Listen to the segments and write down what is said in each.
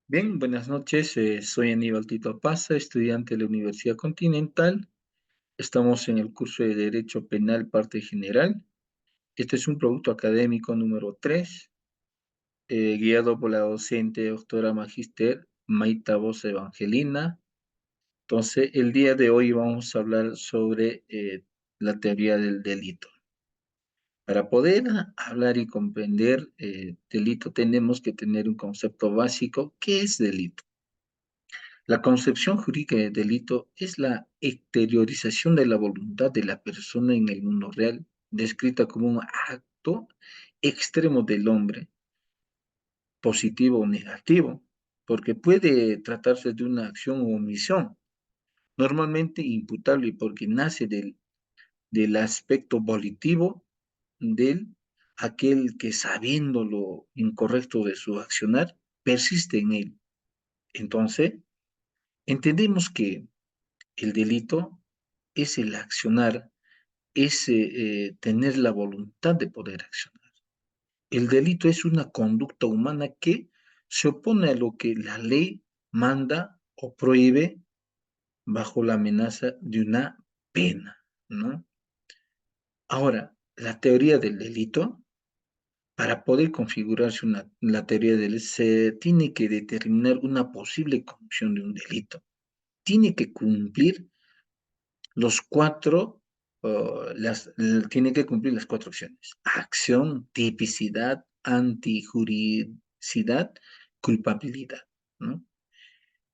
Bien, buenas noches. Soy Aníbal Tito Paza, estudiante de la Universidad Continental. Estamos en el curso de Derecho Penal, parte general. Este es un producto académico número 3, guiado por la docente doctora magíster Maita Bosa Evangelina. Entonces, el día de hoy vamos a hablar sobre la teoría del delito. Para poder hablar y comprender delito, tenemos que tener un concepto básico. ¿Qué es delito? La concepción jurídica de delito es la exteriorización de la voluntad de la persona en el mundo real, descrita como un acto extremo del hombre, positivo o negativo, porque puede tratarse de una acción o omisión, normalmente imputable porque nace del aspecto volitivo del aquel que sabiendo lo incorrecto de su accionar, persiste en él. Entonces, entendemos que el delito es el accionar, es tener la voluntad de poder accionar. El delito es una conducta humana que se opone a lo que la ley manda o prohíbe bajo la amenaza de una pena, ¿no? Ahora, la teoría del delito, para poder configurarse la teoría del delito, se tiene que determinar una posible comisión de un delito. Tiene que cumplir los cuatro, tiene que cumplir las cuatro acciones. Acción, tipicidad, antijuricidad, culpabilidad, ¿no?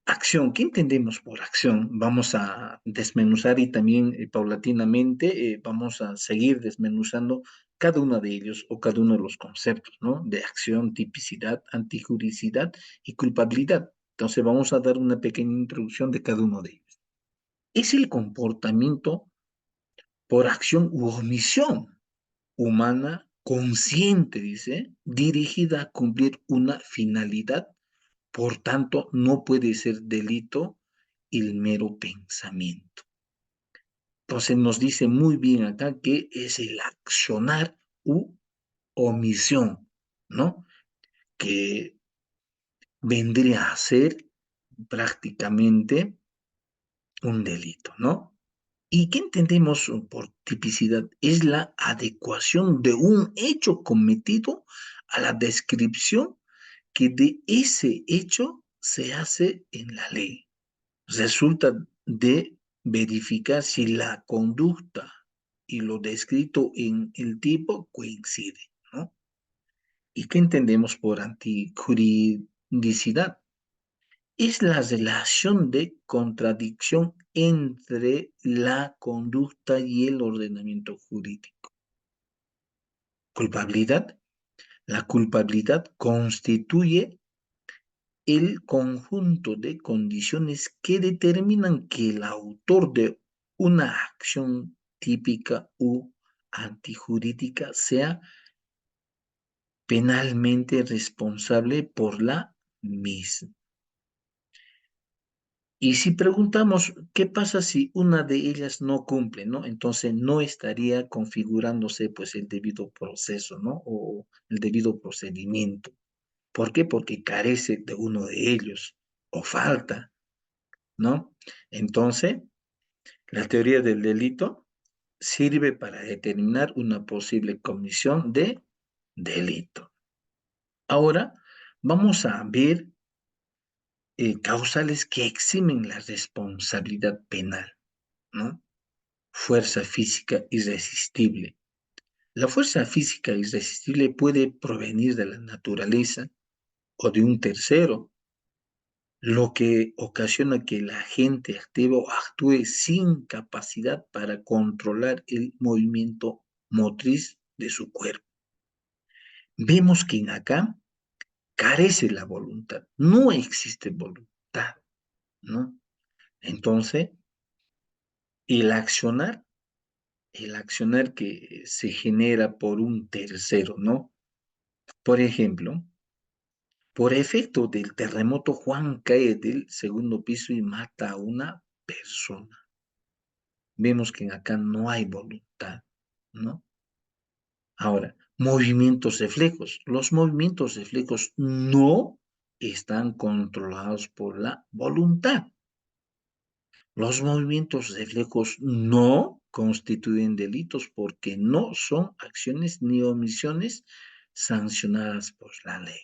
Acción, ¿qué entendemos por acción? Vamos a desmenuzar y también paulatinamente vamos a seguir desmenuzando cada uno de ellos o cada uno de los conceptos, ¿no? De acción, tipicidad, antijuricidad y culpabilidad. Entonces vamos a dar una pequeña introducción de cada uno de ellos. Es el comportamiento por acción u omisión humana consciente, dice, dirigida a cumplir una finalidad, por tanto, no puede ser delito el mero pensamiento. Entonces nos dice muy bien acá que es el accionar u omisión, ¿no? Que vendría a ser prácticamente un delito, ¿no? ¿Y qué entendemos por tipicidad? Es la adecuación de un hecho cometido a la descripción que de ese hecho se hace en la ley. Resulta de verificar si la conducta y lo descrito en el tipo coincide, ¿no? ¿Y qué entendemos por antijuridicidad? Es la relación de contradicción entre la conducta y el ordenamiento jurídico. Culpabilidad. La culpabilidad constituye el conjunto de condiciones que determinan que el autor de una acción típica u antijurídica sea penalmente responsable por la misma. Y si preguntamos, ¿qué pasa si una de ellas no cumple, no? Entonces no estaría configurándose pues el debido proceso, ¿no? O el debido procedimiento. ¿Por qué? Porque carece de uno de ellos o falta, ¿no? Entonces, la teoría del delito sirve para determinar una posible comisión de delito. Ahora, vamos a ver causales que eximen la responsabilidad penal, ¿no? Fuerza física irresistible. La fuerza física irresistible puede provenir de la naturaleza o de un tercero, lo que ocasiona que el agente activo actúe sin capacidad para controlar el movimiento motriz de su cuerpo. Vemos que en acá carece la voluntad, no existe voluntad, ¿no? Entonces, el accionar, el accionar que se genera por un tercero, ¿no? Por ejemplo, por efecto del terremoto, Juan cae del segundo piso y mata a una persona. Vemos que acá no hay voluntad, ¿no? Ahora, movimientos reflejos. Los movimientos reflejos no están controlados por la voluntad. Los movimientos reflejos no constituyen delitos porque no son acciones ni omisiones sancionadas por la ley.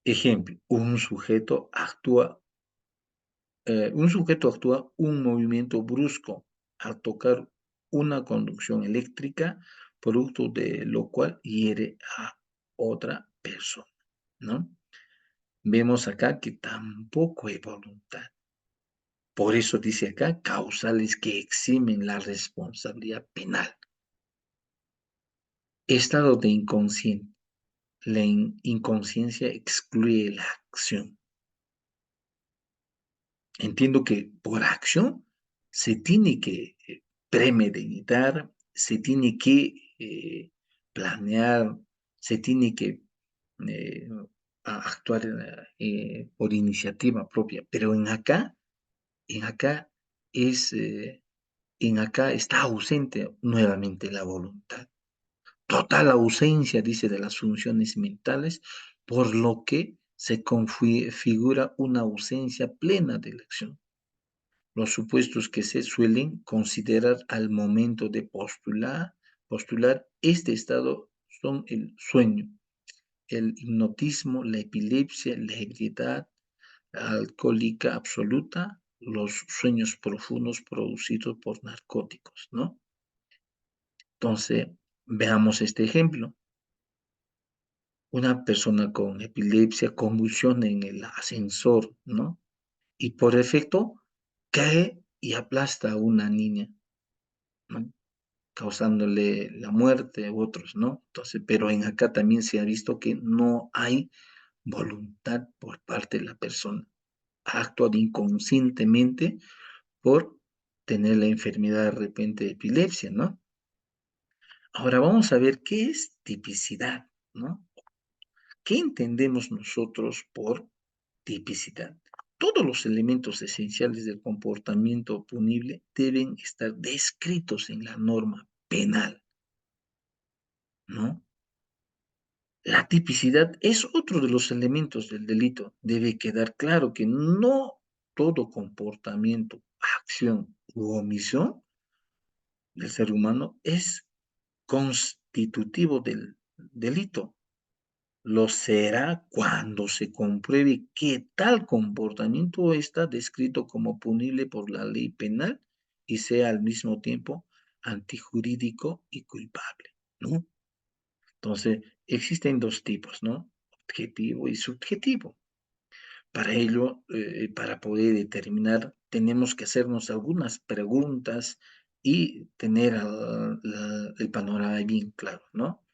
Ejemplo, un sujeto actúa un movimiento brusco al tocar una conducción eléctrica, producto de lo cual hiere a otra persona, ¿no? Vemos acá que tampoco hay voluntad. Por eso dice acá causales que eximen la responsabilidad penal. Estado de inconsciente. La inconsciencia excluye la acción. Entiendo que por acción se tiene que premeditar, se tiene que planear, se tiene que eh, actuar por iniciativa propia, pero en acá es, en acá está ausente nuevamente la voluntad. Total ausencia, dice, de las funciones mentales, por lo que se configura una ausencia plena de la acción. Los supuestos que se suelen considerar al momento de postular este estado son el sueño, el hipnotismo, la epilepsia, la ebriedad alcohólica absoluta, los sueños profundos producidos por narcóticos, ¿no? Entonces, veamos este ejemplo. Una persona con epilepsia convulsiona en el ascensor, ¿no? Y por efecto cae y aplasta a una niña, ¿no? Causándole la muerte u otros, ¿no? Entonces, pero en acá también se ha visto que no hay voluntad por parte de la persona. Ha actuado inconscientemente por tener la enfermedad de repente de epilepsia, ¿no? Ahora vamos a ver qué es tipicidad, ¿no? ¿Qué entendemos nosotros por tipicidad? Todos los elementos esenciales del comportamiento punible deben estar descritos en la norma penal, ¿no? La tipicidad es otro de los elementos del delito. Debe quedar claro que no todo comportamiento, acción u omisión del ser humano es constitutivo del delito. Lo será cuando se compruebe que tal comportamiento está descrito como punible por la ley penal y sea al mismo tiempo antijurídico y culpable, ¿no? Entonces, existen dos tipos, ¿no? Objetivo y subjetivo. Para ello, para poder determinar, tenemos que hacernos algunas preguntas y tener el panorama bien claro, ¿no?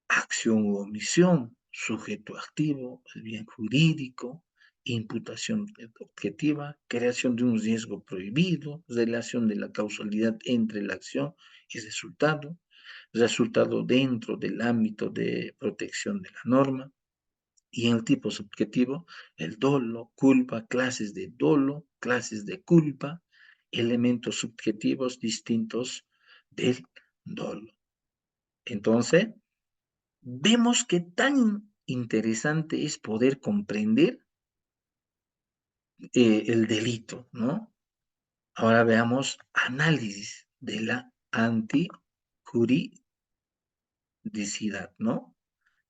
Acción u omisión, sujeto activo, el bien jurídico, imputación objetiva, creación de un riesgo prohibido, relación de la causalidad entre la acción y resultado dentro del ámbito de protección de la norma, y en el tipo subjetivo, el dolo, culpa, clases de dolo, clases de culpa, elementos subjetivos distintos del dolo. Entonces, vemos que tan interesante es poder comprender el delito, ¿no? Ahora veamos análisis de la antijuridicidad, ¿no?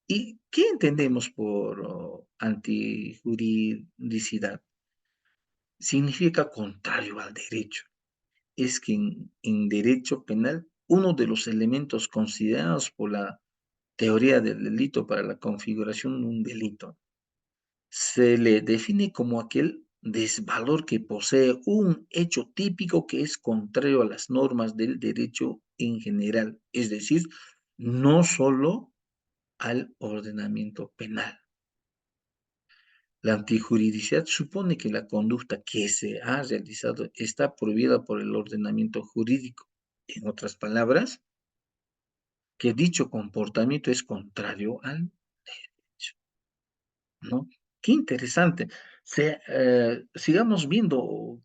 ¿Y qué entendemos por antijuridicidad? Significa contrario al derecho. Es que en derecho penal, uno de los elementos considerados por la teoría del delito para la configuración de un delito se le define como aquel desvalor que posee un hecho típico que es contrario a las normas del derecho en general, es decir, no solo al ordenamiento penal. La antijuridicidad supone que la conducta que se ha realizado está prohibida por el ordenamiento jurídico. En otras palabras, que dicho comportamiento es contrario al derecho, ¿no? Qué interesante. Sigamos viendo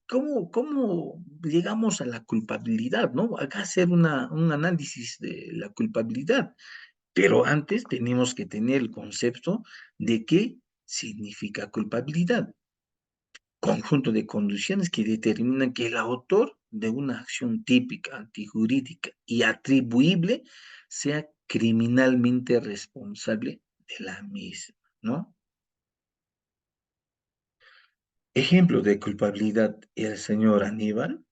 cómo llegamos a la culpabilidad, ¿no? Acá hacer un análisis de la culpabilidad. Pero antes tenemos que tener el concepto de qué significa culpabilidad. Conjunto de condiciones que determinan que el autor de una acción típica, antijurídica y atribuible sea criminalmente responsable de la misma, ¿no? Ejemplo de culpabilidad: el señor Aníbal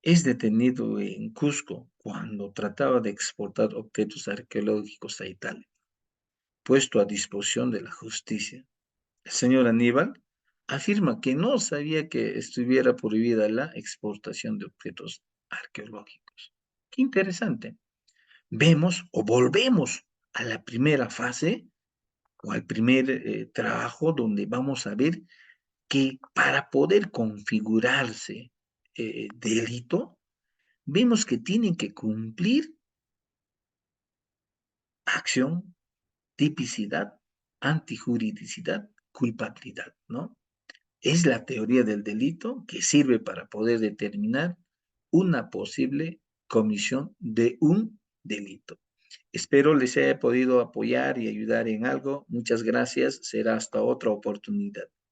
es detenido en Cusco cuando trataba de exportar objetos arqueológicos a Italia, puesto a disposición de la justicia. El señor Aníbal afirma que no sabía que estuviera prohibida la exportación de objetos arqueológicos. Qué interesante. Vemos o volvemos a la primera fase o al primer trabajo donde vamos a ver que para poder configurarse delito, vemos que tienen que cumplir acción, tipicidad, antijuridicidad, culpabilidad, ¿no? Es la teoría del delito que sirve para poder determinar una posible comisión de un delito. Espero les haya podido apoyar y ayudar en algo. Muchas gracias. Será hasta otra oportunidad.